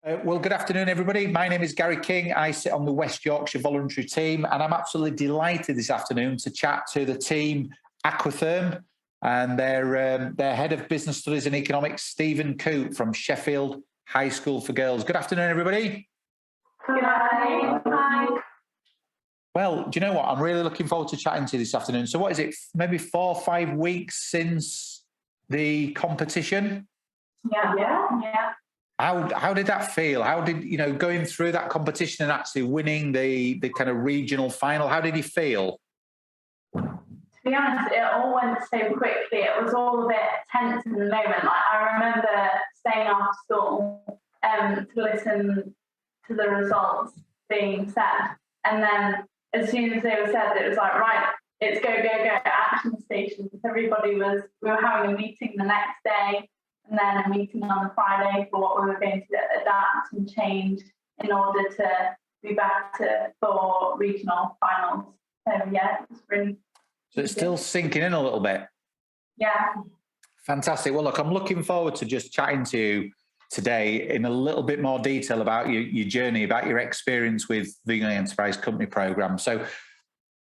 Well, good afternoon, everybody. My name is Gary King. I sit on the West Yorkshire voluntary team, and I'm absolutely delighted this afternoon to chat to the team Aquatherm and their head of business studies and economics, Stephen Coote from Sheffield High School for Girls. Good afternoon, everybody. Good afternoon. Hi. Well, do you know what? I'm really looking forward to chatting to you this afternoon. So what is it, maybe 4 or 5 weeks since the competition? Yeah. How did that feel? How did, going through that competition and actually winning the kind of regional final, how did you feel? To be honest, it all went so quickly. It was all a bit tense in the moment. I remember staying after school to listen to the results being said. And then as soon as they were said, it was like, right, it's go, action stations. We were having a meeting the next day, and then a meeting on the Friday for what we were going to adapt and change in order to be better for regional finals. So yeah, it was really. So it's still sinking in a little bit. Yeah. Fantastic. Well, look, I'm looking forward to just chatting to you today in a little bit more detail about your journey, about your experience with the Young Enterprise Company Programme. So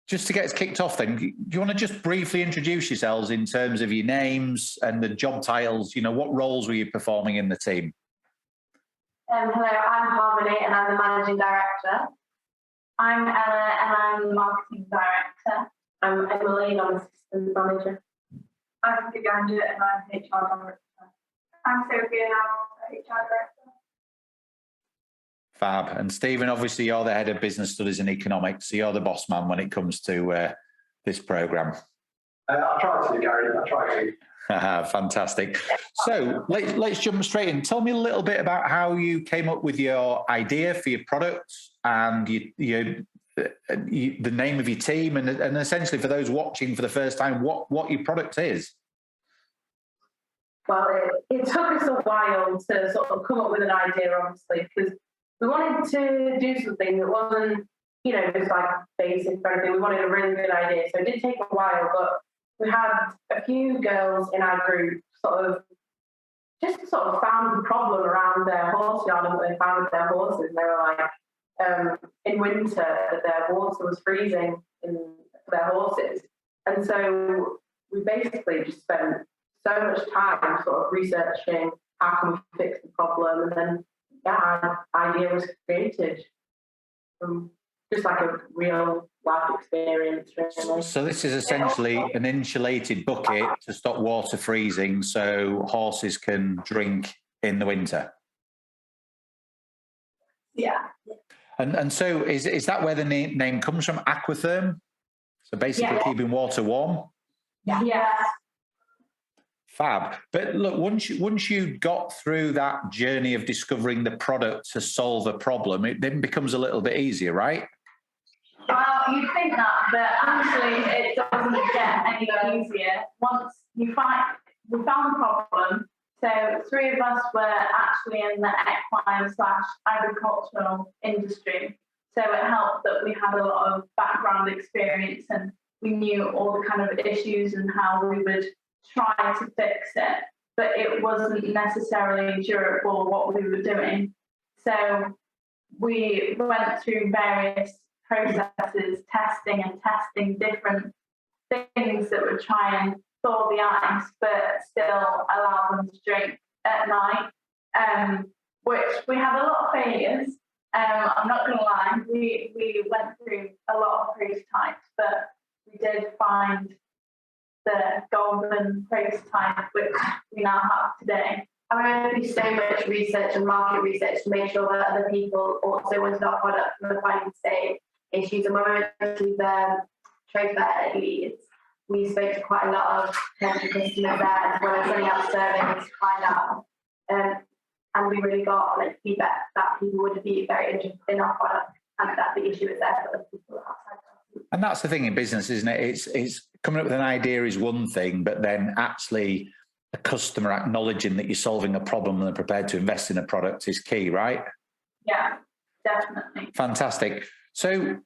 just to get us kicked off then, do you want to just briefly introduce yourselves in terms of your names and the job titles? What roles were you performing in the team? Hello, I'm Harmony and I'm the Managing Director. I'm Ella and I'm the Marketing Director. I'm Emily and I'm Assistant Manager. I'm Giganda and I'm HR Director. I'm Sophia and I'm HR Director. Fab. And Stephen, obviously you're the head of business studies and economics, so you're the boss man when it comes to this programme. I try to, Gary. I try to. Fantastic. So let's jump straight in. Tell me a little bit about how you came up with your idea for your product and the name of your team, and essentially for those watching for the first time, what your product is. Well, it took us a while to sort of come up with an idea, obviously, because we wanted to do something that wasn't, just like basic for anything. We wanted a really good idea. So it did take a while, but we had a few girls in our group sort of found the problem around their horse yard and what they found with their horses. And they were like, in winter, that their water was freezing for their horses. And so we basically just spent so much time sort of researching how can we fix the problem. And then, our idea was created from just like a real life experience, really. So this is essentially an insulated bucket to stop water freezing so horses can drink in the winter. Yeah. And so is that where the name comes from, Aquatherm? So basically keeping water warm? Yeah. Fab. But look, once you got through that journey of discovering the product to solve a problem, it then becomes a little bit easier, right? Well, you'd think that, but actually it doesn't get any easier. Once we found the problem, so 3 of us were actually in the equine/agricultural industry. So it helped that we had a lot of background experience and we knew all the kind of issues and how we would try to fix it, but it wasn't necessarily durable what we were doing. So we went through various processes, testing different things that would try and thaw the ice, but still allow them to drink at night, which we had a lot of failures. I'm not going to lie, we went through a lot of prototypes, but we did find the golden prototype, which we now have today. I went through so much research and market research to make sure that other people also wanted our product and were finding the same issues. And when we went to the trade fair at Leeds, we spoke to quite a lot of potential customers there as well as sending out surveys to find out. And we really got feedback that people would be very interested in our product and that the issue is there for other people outside. And that's the thing in business, isn't it? It's coming up with an idea is one thing, but then actually a customer acknowledging that you're solving a problem and they're prepared to invest in a product is key, right? Yeah, definitely. Fantastic. So,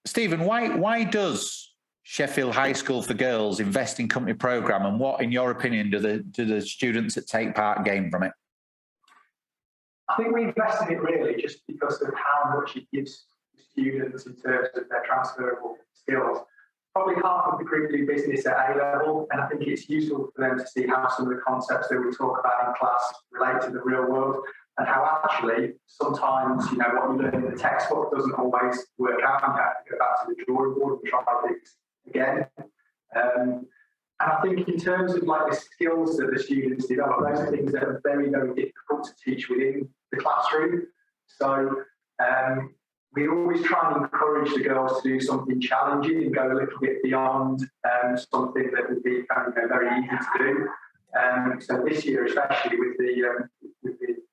Stephen, why does Sheffield High School for Girls invest in company programme, and what, in your opinion, do the students that take part gain from it? I think we invested in it really just because of how much it gives students in terms of their transferable skills. Probably half of the group do business at A level, and I think it's useful for them to see how some of the concepts that we talk about in class relate to the real world, and how actually sometimes, you know, what you learn in the textbook doesn't always work out, and you have to go back to the drawing board and try things again. And I think in terms of like the skills that the students develop, those are things that are very, very difficult to teach within the classroom. So we always try and encourage the girls to do something challenging and go a little bit beyond something that would be kind of, you know, very easy to do. So this year, especially with the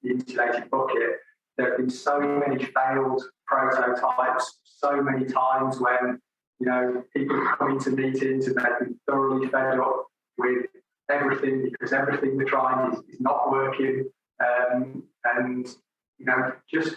insulated bucket, there have been so many failed prototypes, so many times when, you know, people come into meetings and they've been thoroughly fed up with everything because everything they're trying is not working. And, you know, just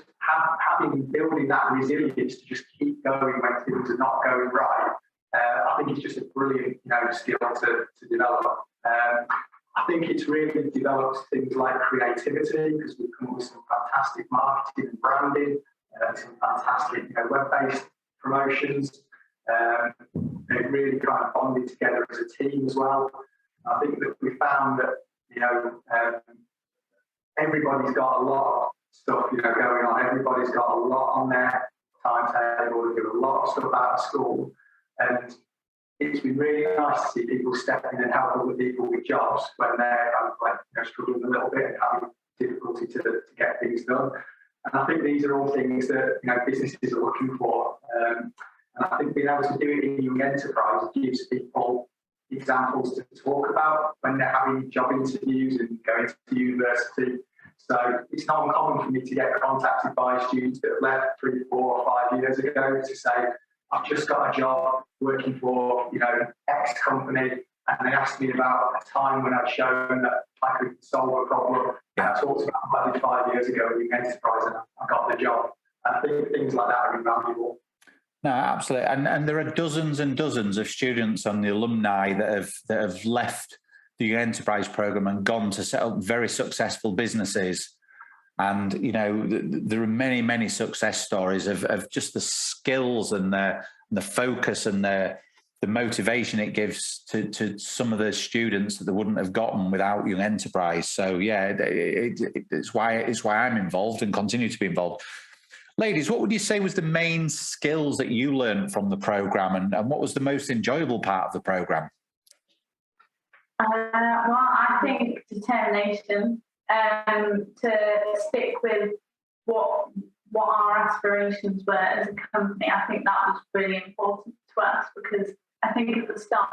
building that resilience to just keep going when things are not going right, I think it's just a brilliant, you know, skill to develop. I think it's really developed things like creativity, because we've come up with some fantastic marketing and branding, some fantastic, you know, web-based promotions. They've really kind of bonded together as a team as well. I think that we found that, you know, everybody's got a lot of stuff, you know, going on. Everybody's got a lot on their timetable, they do a lot of stuff out of school, and it's been really nice to see people stepping in and helping other people with jobs when they're kind of like, you know, struggling a little bit and having difficulty to get things done. And I think these are all things that, you know, businesses are looking for. And I think being able to do it in Young Enterprise gives people examples to talk about when they're having job interviews and going to university. So it's not uncommon for me to get contacted by students that have left 3, 4 or 5 years ago to say, I've just got a job working for, you know, X company, and they asked me about a time when I'd shown that I could solve a problem. Yeah. I talked about what I did 5 years ago in Young Enterprise, and I got the job. And I think things like that are invaluable. No, absolutely, and there are dozens and dozens of students on the alumni that have left the Young Enterprise program and gone to set up very successful businesses. And, you know, there are many, many success stories of just the skills and the focus and the motivation it gives to some of the students that they wouldn't have gotten without Young Enterprise. So, yeah, it's why I'm involved and continue to be involved. Ladies, what would you say was the main skills that you learned from the programme, and what was the most enjoyable part of the programme? Well, I think determination. To stick with what our aspirations were as a company. I think that was really important to us, because I think at the start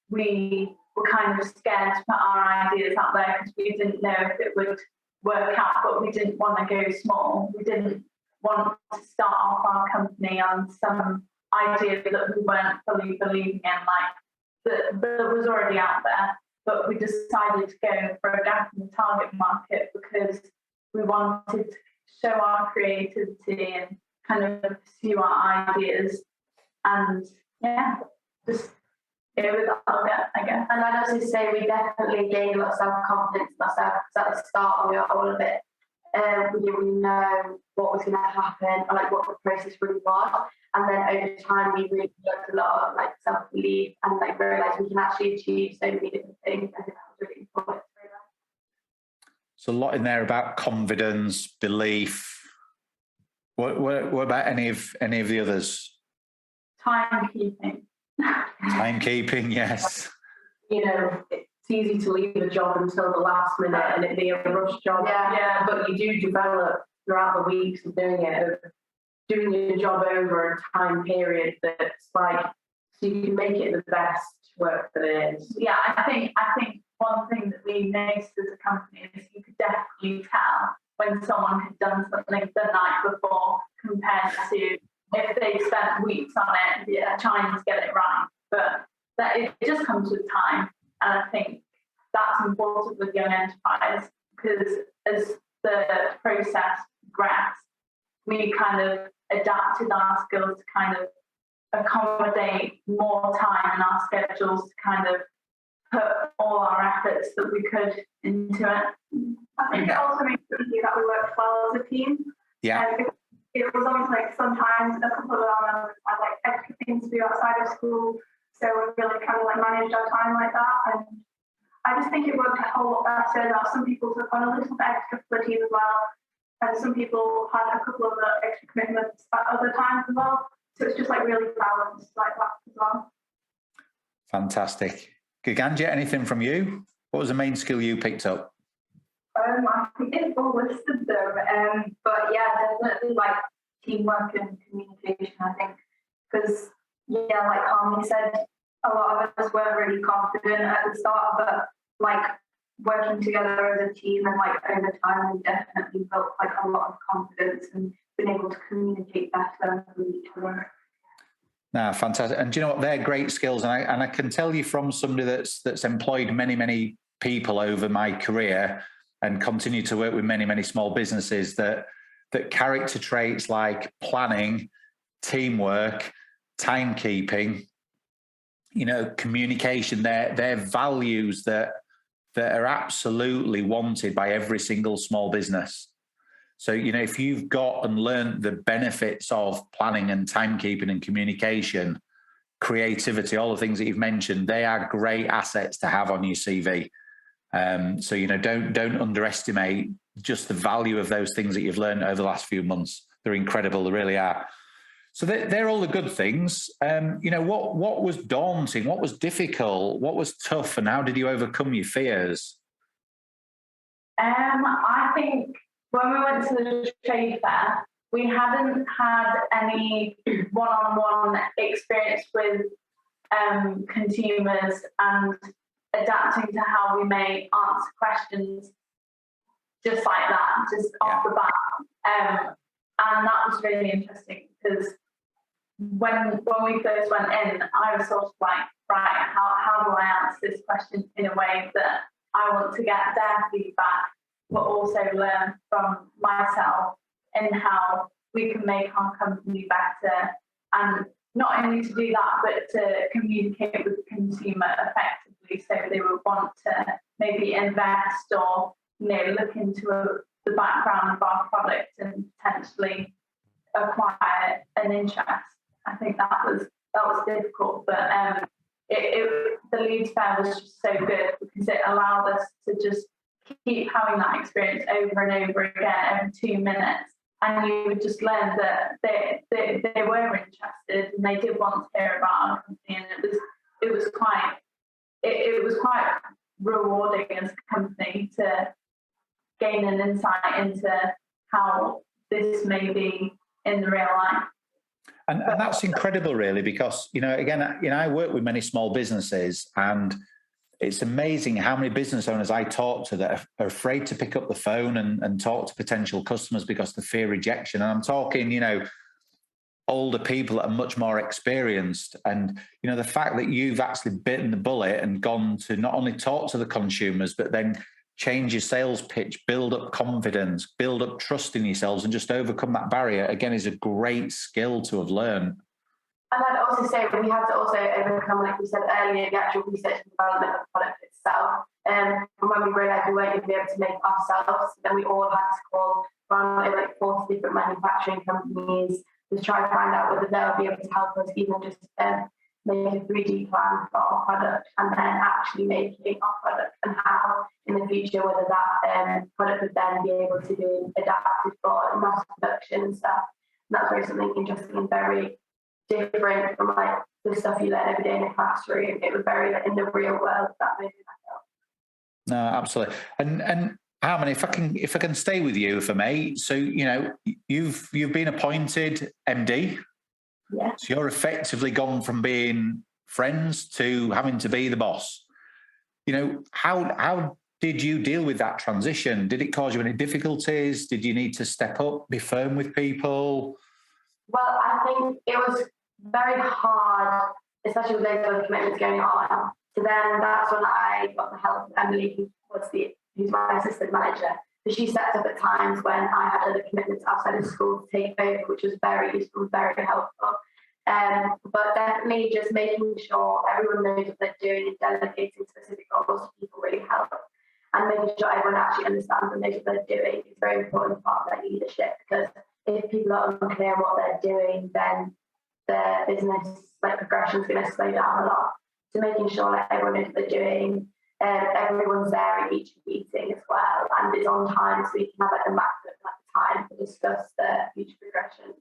we were kind of scared to put our ideas out there because we didn't know if it would work out, but we didn't want to go small. We didn't want to start off our company on some idea that we weren't fully believing in, like that was already out there. But we decided to go for a gap in the target market because we wanted to show our creativity and kind of pursue our ideas. And yeah, just go with that, I guess. And I'd also say we definitely gained a lot of self-confidence in ourselves, because at the start we were all a bit, we didn't really know what was going to happen or like what the process really was. And then over time, we really learned a lot of like self-belief and like realised we can actually achieve so many different things. I think that was really important. So a lot in there about confidence, belief. What about any of the others? Timekeeping. Timekeeping, yes. You know, it's easy to leave a job until the last minute and it be a rush job. Yeah. But you do develop throughout the weeks of doing it. Doing your job over a time period that's like, so you can make it the best work that it is. Yeah, I think one thing that we noticed as a company is you could definitely tell when someone had done something the night before compared to if they spent weeks on it, trying to get it right. But that it just comes with time, and I think that's important with Young Enterprise, because as the process progressed, we kind of adapted our skills to kind of accommodate more time in our schedules to kind of put all our efforts that we could into it. I think it also makes it easier that we worked well team. Yeah. It was almost like sometimes a couple of our members had like extra things to do outside of school, so we really kind of like managed our time like that. And I just think it worked a whole lot better. Now some people took on a little bit extra for the team as well, and some people had a couple of extra commitments at other times as well. So it's just like really balanced like that as well. Fantastic. Giganja, anything from you? What was the main skill you picked up? I think it's all listed them, but yeah, definitely like teamwork and communication. I think because yeah, like Harmony said, a lot of us weren't really confident at the start, but like working together as a team and like over time, we definitely built like a lot of confidence and been able to communicate better with each other. No, fantastic. And do you know what? They're great skills. And I can tell you from somebody that's employed many people over my career and continue to work with many small businesses that character traits like planning, teamwork, timekeeping, communication, they're values that are absolutely wanted by every single small business. So, if you've got and learned the benefits of planning and timekeeping and communication, creativity, all the things that you've mentioned, they are great assets to have on your CV. So, don't underestimate just the value of those things that you've learned over the last few months. They're incredible. They really are. So they're all the good things. What was daunting? What was difficult? What was tough? And how did you overcome your fears? I think when we went to the trade fair, we hadn't had any one-on-one experience with consumers and adapting to how we may answer questions just like that, just off the bat. And that was really interesting because when we first went in, I was sort of like, right, how do I answer this question in a way that I want to get their feedback, but also learn from myself and how we can make our company better. And not only to do that, but to communicate with the consumer effectively so they would want to maybe invest or look into the background of our product and potentially acquire an interest. I think that was difficult, but the Leeds Fair was just so good because it allowed us to just keep having that experience over and over again every 2 minutes, and you would just learn that they were interested and they did want to hear about our company, and it was quite rewarding as a company to gain an insight into how this may be in the real life. And that's incredible, really, because, I work with many small businesses, and it's amazing how many business owners I talk to that are afraid to pick up the phone and talk to potential customers because they fear rejection. And I'm talking, older people that are much more experienced. And, the fact that you've actually bitten the bullet and gone to not only talk to the consumers, but then change your sales pitch, build up confidence, build up trust in yourselves, and just overcome that barrier, again, is a great skill to have learned. And I'd also say we had to also overcome, like we said earlier, the actual research and development of the product itself. And when we realised we weren't going to be able to make it ourselves, then we all had to call around like 40 different manufacturing companies to try and find out whether they'll be able to help us even just make a 3D plan for our product and then actually making our product, and how in the future whether that product would then be able to be adapted for mass production and stuff. And that's very something interesting and very different from like the stuff you learn every day in the classroom. It was very like, in the real world that made me myself. No, absolutely. And Harmony, if I can stay with you, if I may. So you've been appointed MD. Yeah. So you're effectively gone from being friends to having to be the boss. How did you deal with that transition? Did it cause you any difficulties? Did you need to step up, be firm with people? Well, I think it was very hard, especially with those other commitments going on. So then that's when I got the help of Emily, who's my assistant manager. So she stepped up at times when I had other commitments outside of school to take over, which was very useful, very helpful. But definitely just making sure everyone knows what they're doing and delegating specific roles to people really help. and making sure everyone actually understands and knows what they're doing is a very important part of their leadership, because if people are unclear on what they're doing, then their business progression is going to slow down a lot. So making sure that everyone knows what they're doing, everyone's there at each meeting as well, and is on time, so we can have the maximum time to discuss the future progression.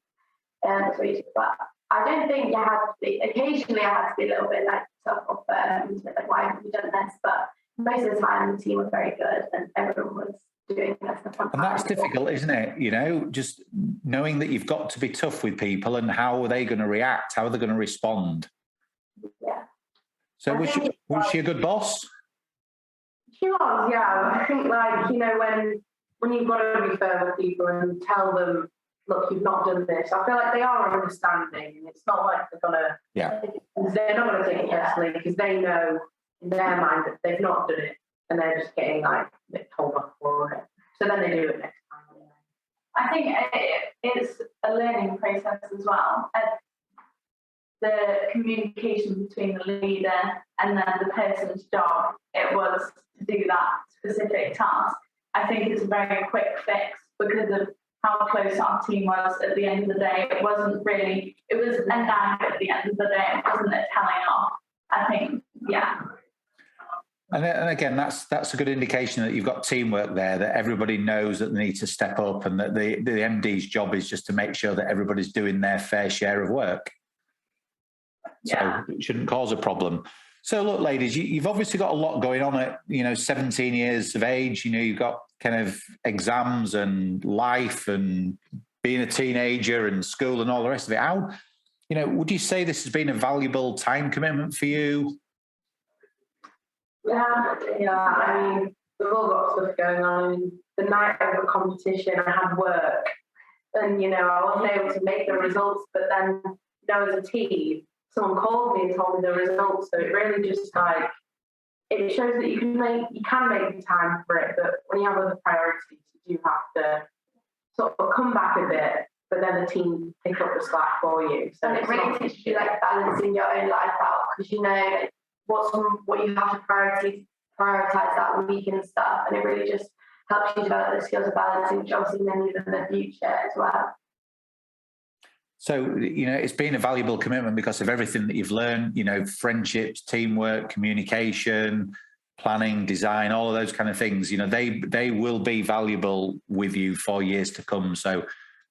But I don't think you had to be. Occasionally, I had to be a little bit tough or firm, why haven't you done this? But most of the time, the team was very good, and everyone was doing their stuff on time. And that's difficult, isn't it? Just knowing that you've got to be tough with people, and how are they going to react? How are they going to respond? Yeah. So was she a good boss? She was, yeah. I think when you've got to be fair with people and tell them, look, you've not done this. I feel like they are understanding, and it's not like they're not going to take it personally, because they know in their mind that they've not done it, and they're just getting told off for it. So then they do it next time. I think it's a learning process as well. The communication between the leader and then the person's job, it was to do that specific task. I think it's a very quick fix because of how close our team was at the end of the day. It was a nag at the end of the day. It wasn't a telling off. I think, yeah. And again, that's a good indication that you've got teamwork there, that everybody knows that they need to step up, and that the MD's job is just to make sure that everybody's doing their fair share of work. Yeah. So it shouldn't cause a problem. So look, ladies, you've obviously got a lot going on at 17 years of age. You've got kind of exams and life and being a teenager and school and all the rest of it. How, would you say this has been a valuable time commitment for you? Yeah. I mean, we've all got stuff going on. The night of the competition, I had work, and I wasn't able to make the results. But then, as a team, someone called me and told me the results. So it really just it shows that you can make the time for it. But when you have other priorities, you do have to sort of come back a bit. But then the team pick up the slack for you. So it really teaches you balancing your own life out, because what you have to prioritize that week and stuff, and it really just helps you develop the skills of balancing, which obviously then in the future as well. So, it's been a valuable commitment because of everything that you've learned, friendships, teamwork, communication, planning, design, all of those kind of things. They will be valuable with you for years to come. So,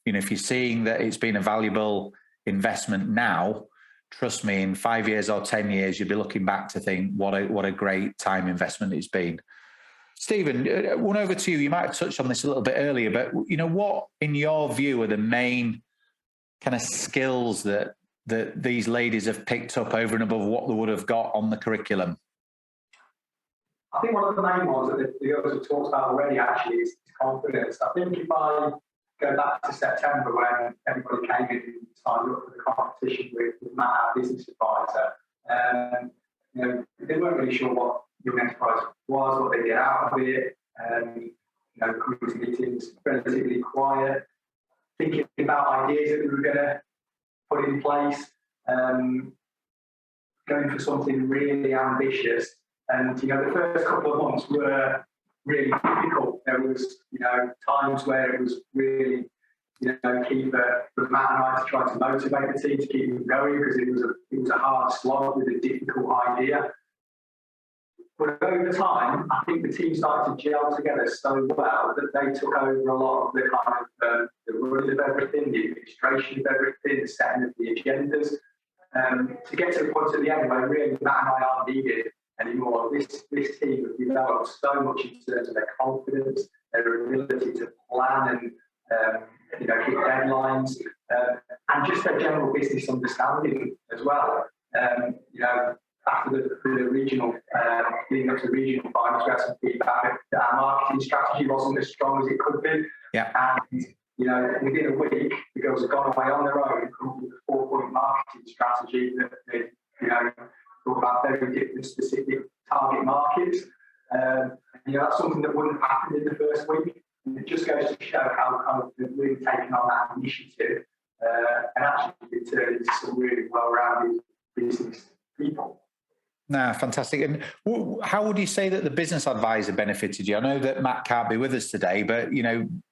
if you're seeing that it's been a valuable investment now, trust me, in 5 years or 10 years, you'll be looking back to think what a great time investment it's been. Stephen, one over to you. You might have touched on this a little bit earlier, but what, in your view, are the main kind of skills that these ladies have picked up over and above what they would have got on the curriculum? I think one of the main ones that the girls have talked about already actually is confidence. I think if I go back to September, when everybody came in and signed up for the competition with Matt, our business advisor, they weren't really sure what Young Enterprise was, what they get out of it. Community meetings, relatively quiet, thinking about ideas that we were going to put in place, going for something really ambitious. And, the first couple of months were really difficult. There was, times where it was really, key for Matt and I to try to motivate the team to keep them going, because it was a hard slog with a difficult idea. But over time, I think the team started to gel together so well that they took over a lot of the kind of the running of everything, the administration of everything, the setting of the agendas, to get to the point at the end where really Matt and I aren't needed anymore. This team has developed so much in terms of their confidence, their ability to plan and hit deadlines, and just their general business understanding as well. After the regional, leading up to the regional finals, we had some feedback that our marketing strategy wasn't as strong as it could be. Yeah. And, within a week, the girls have gone away on their own and come up with a 4-point marketing strategy that they, talk about very different specific target markets. That's something that wouldn't have happened in the first week. And it just goes to show how they've really taken on that initiative and actually turned into some really well-rounded business people. No, fantastic. And how would you say that the business advisor benefited you? I know that Matt can't be with us today, but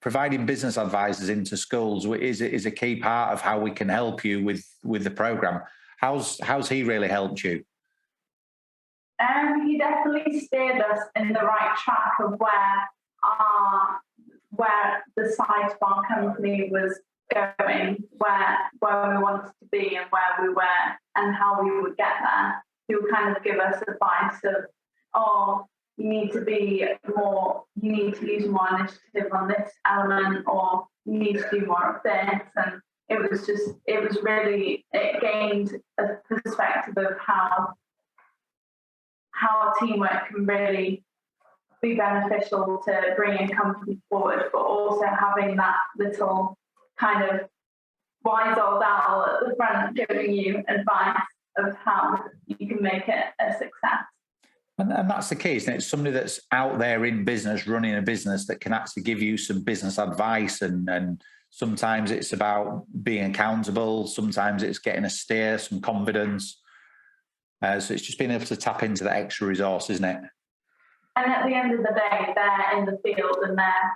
providing business advisors into schools is a key part of how we can help you with the program. How's he really helped you? He definitely steered us in the right track of where the size of our company was going, where we wanted to be and where we were and how we would get there. He would kind of give us advice of, oh, you need to use more initiative on this element, or you need to do more of this. And it gained a perspective of how teamwork can really be beneficial to bringing a company forward, but also having that little kind of wise old owl at the front giving you advice of how you can make it a success. And that's the key, isn't it? Somebody that's out there in business, running a business, that can actually give you some business advice. And sometimes it's about being accountable. Sometimes it's getting a steer, some confidence. So it's just being able to tap into that extra resource, isn't it? And at the end of the day, they're in the field and they're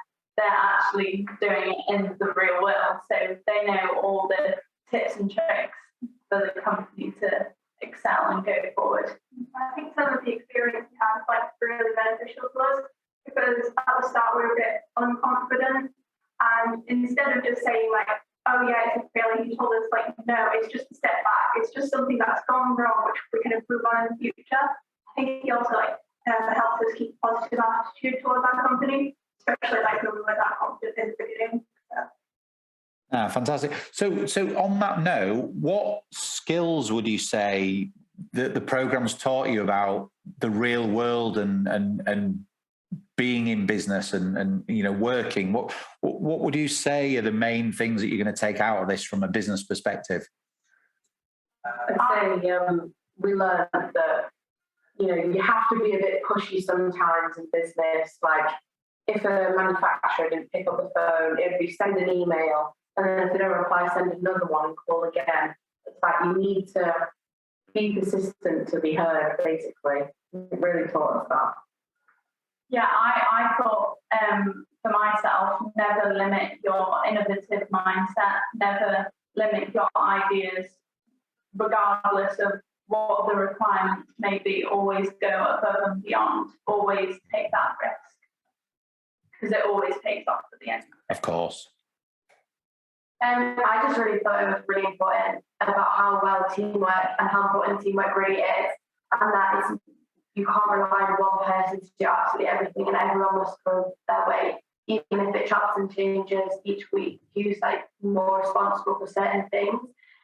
actually doing it in the real world. So they know all the tips and tricks for the company to excel and go forward. I think some of the experience we had was really beneficial to us, because at the start we were a bit unconfident, and instead of just saying oh yeah, it's a failure, he told us no, it's just a step back, it's just something that's gone wrong which we can improve on in the future. I think he also helped us keep a positive attitude towards our company, especially when we were that confident in the beginning. Fantastic. So on that note, what skills would you say that the program's taught you about the real world and being in business and working? What would you say are the main things that you're going to take out of this from a business perspective? I'd say we learned that you have to be a bit pushy sometimes in business. If a manufacturer didn't pick up the phone, it'd be send an email, and then if they don't reply, send another one and call again. It's you need to be persistent to be heard, basically. It really taught us that. Yeah, I thought for myself, never limit your innovative mindset, never limit your ideas, regardless of what the requirements may be. Always go above and beyond, always take that risk, because it always pays off at the end. Of course. I just really thought it was really important about how well teamwork and how important teamwork really is, and that is you can't rely on one person to do absolutely everything, and everyone must go their way, even if it chops and changes each week. Who's more responsible for certain things,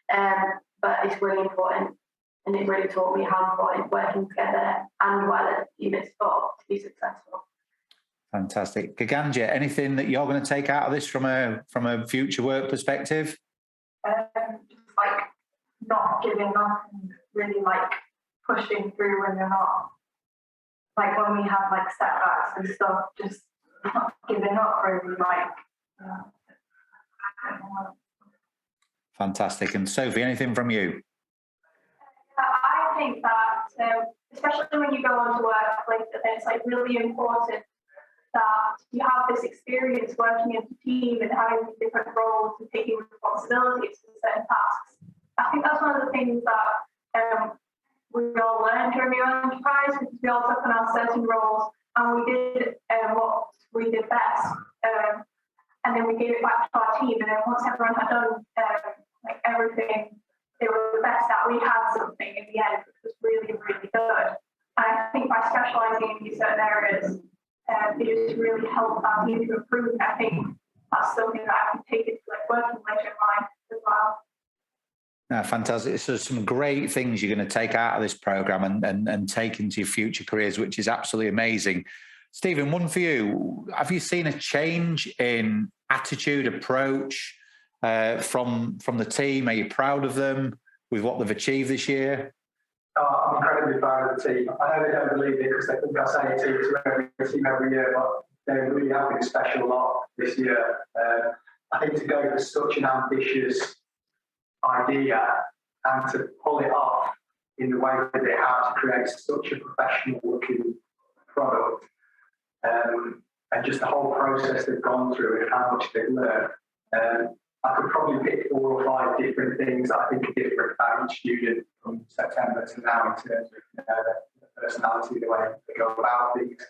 but it's really important, and it really taught me how important working together and well as a team is for to be successful. Fantastic. Gaganja, anything that you're going to take out of this from a future work perspective? Just not giving up and really pushing through when you're not, when we have setbacks and stuff, just not giving up really. Fantastic. And Sophie, anything from you? I think that especially when you go on to work, it's really important that you have this experience working in a team and having different roles and taking responsibilities for certain tasks. I think that's one of the things that we all learned during Young Enterprise, because we all took on our certain roles and we did what we did best. And then we gave it back to our team, and then once everyone had done everything they were the best at, we had something in the end which was really, really good. And I think by specialising in these certain areas, it just really helped our team to improve. I think that's something that I can take into working later in life as well. Fantastic. So some great things you're going to take out of this programme and take into your future careers, which is absolutely amazing. Stephen, one for you. Have you seen a change in attitude, approach from the team? Are you proud of them with what they've achieved this year? I'm incredibly proud of the team. I know they don't believe it because they think I say it to every team every year, but they really have been a special lot this year. I think to go for such an ambitious idea and to pull it off in the way that they have to create such a professional looking product. And just the whole process they've gone through and how much they've learned. I could probably pick 4 or 5 different things that I think are different about each student from September to now in terms of the personality, the way they go about things.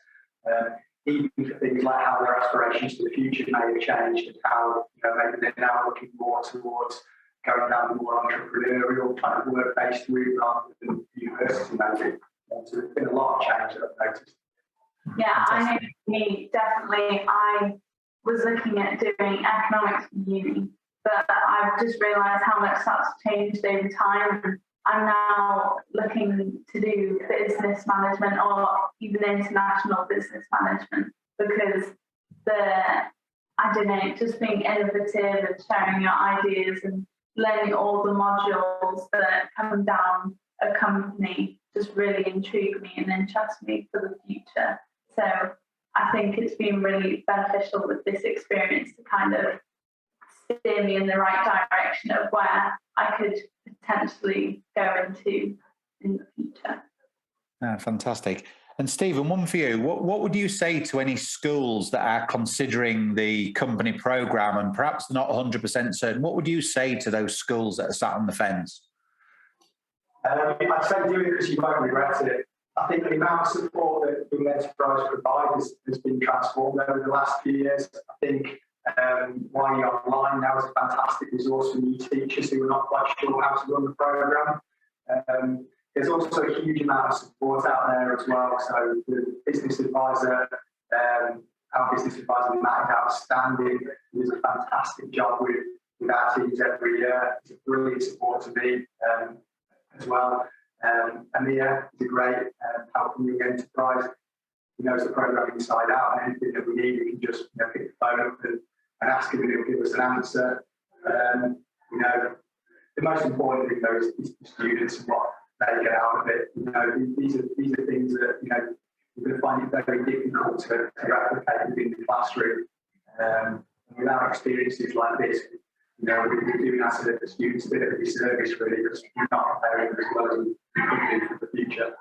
Even for things like how their aspirations for the future may have changed and how maybe they're now looking more towards going down the more entrepreneurial kind of work-based route rather than university maybe. So there's been a lot of change that I've noticed. Yeah, I know for me, definitely. I was looking at doing economics in uni, but I've just realised how much that's changed over time. I'm now looking to do business management or even international business management because just being innovative and sharing your ideas and learning all the modules that come down a company just really intrigue me and interest me for the future. So I think it's been really beneficial with this experience to kind of steer me in the right direction of where I could potentially go into in the future. Fantastic. And Stephen, one for you. What would you say to any schools that are considering the company programme and perhaps not 100% certain? What would you say to those schools that are sat on the fence? I'd say do it because you won't regret it. I think the amount of support that Young Enterprise provides has been transformed over the last few years. I think YE Online now is a fantastic resource for new teachers who are not quite sure how to run the programme. There's also a huge amount of support out there as well. So the business advisor, our business advisor Matt is outstanding. He does a fantastic job with our teams every year. He's a brilliant support to me as well. Amir is a great help from Young Enterprise. He knows the programme inside out, and anything that we need, we can just pick the phone up and ask him, and he'll give us an answer. The most important thing though is the students and what they get out of it. These are things that you're going to find it very difficult to replicate within the classroom. And without experiences like this, we're doing that to the students a bit of a disservice really, because we're not preparing them as well as we could do for the future.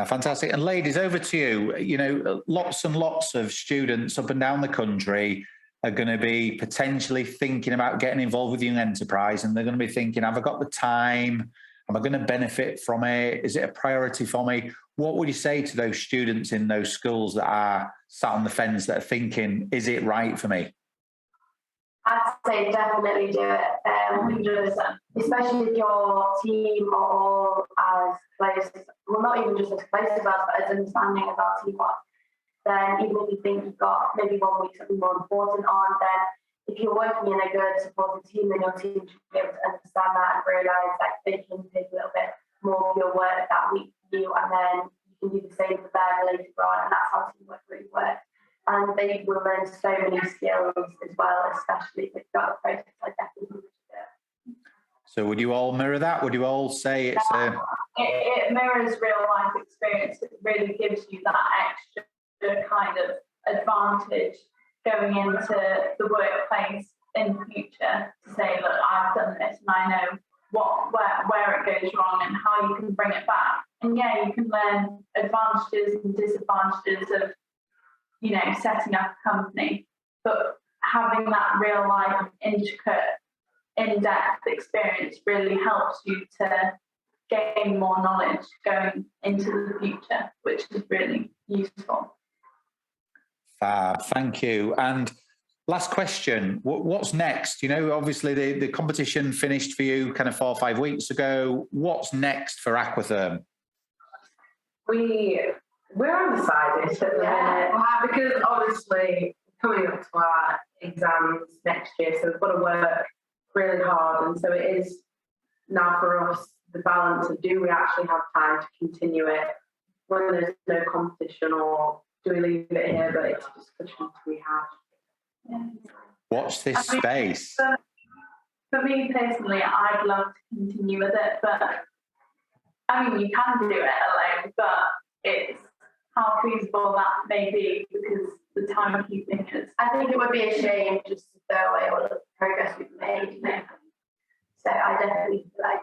Fantastic. And ladies, over to you. Lots and lots of students up and down the country are going to be potentially thinking about getting involved with Young Enterprise, and they're going to be thinking, have I got the time? Am I going to benefit from it? Is it a priority for me? What would you say to those students in those schools that are sat on the fence that are thinking, is it right for me? I'd say definitely do it. 100%. Especially if your team are all as close, well, not even just as close as us, but as understanding as our team are. Then even if you think you've got maybe 1 week something more important on, then if you're working in a good supportive team, then your team should be able to understand that and realise that they can take a little bit more of your work that week for you, and then you can do the same for them later on, and that's how teamwork really works. And they will learn so many skills as well, especially if they've got a process like that. So would you all mirror that? Would you all say it's It mirrors real life experience. It really gives you that extra kind of advantage going into the workplace in the future to say, look, I've done this and I know where it goes wrong and how you can bring it back. And yeah, you can learn advantages and disadvantages of setting up a company, but having that real life, intricate, in-depth experience really helps you to gain more knowledge going into the future, which is really useful. Fab, thank you. And last question, what's next? Obviously the competition finished for you kind of 4 or 5 weeks ago. What's next for Aquatherm? We're undecided at the minute because obviously coming up to our exams next year, so we've got to work really hard, and so it is now for us the balance of, do we actually have time to continue it when there's no competition, or do we leave it here, but it's a discussion we have. Yeah. Watch this space. For me personally, I'd love to continue with it, but you can do it alone, but it's how feasible that may be because the timekeeping is. I think it would be a shame just to throw away all the progress we've made. So I definitely feel like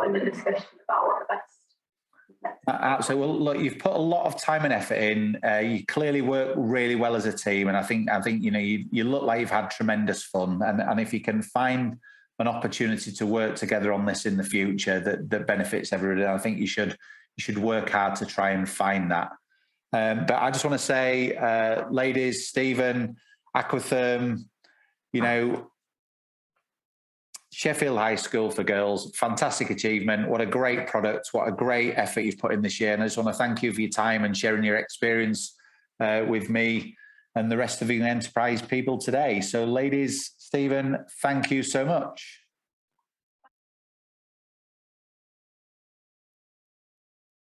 in the discussion about what the best. So, well, look, you've put a lot of time and effort in. You clearly work really well as a team, and I think you know you look like you've had tremendous fun. And if you can find an opportunity to work together on this in the future that benefits everybody, I think you should work hard to try and find that. But I just want to say, ladies, Stephen, Aquatherm, you know, Sheffield High School for girls, fantastic achievement. What a great product. What a great effort you've put in this year. And I just want to thank you for your time and sharing your experience with me and the rest of the Young Enterprise people today. So ladies, Stephen, thank you so much.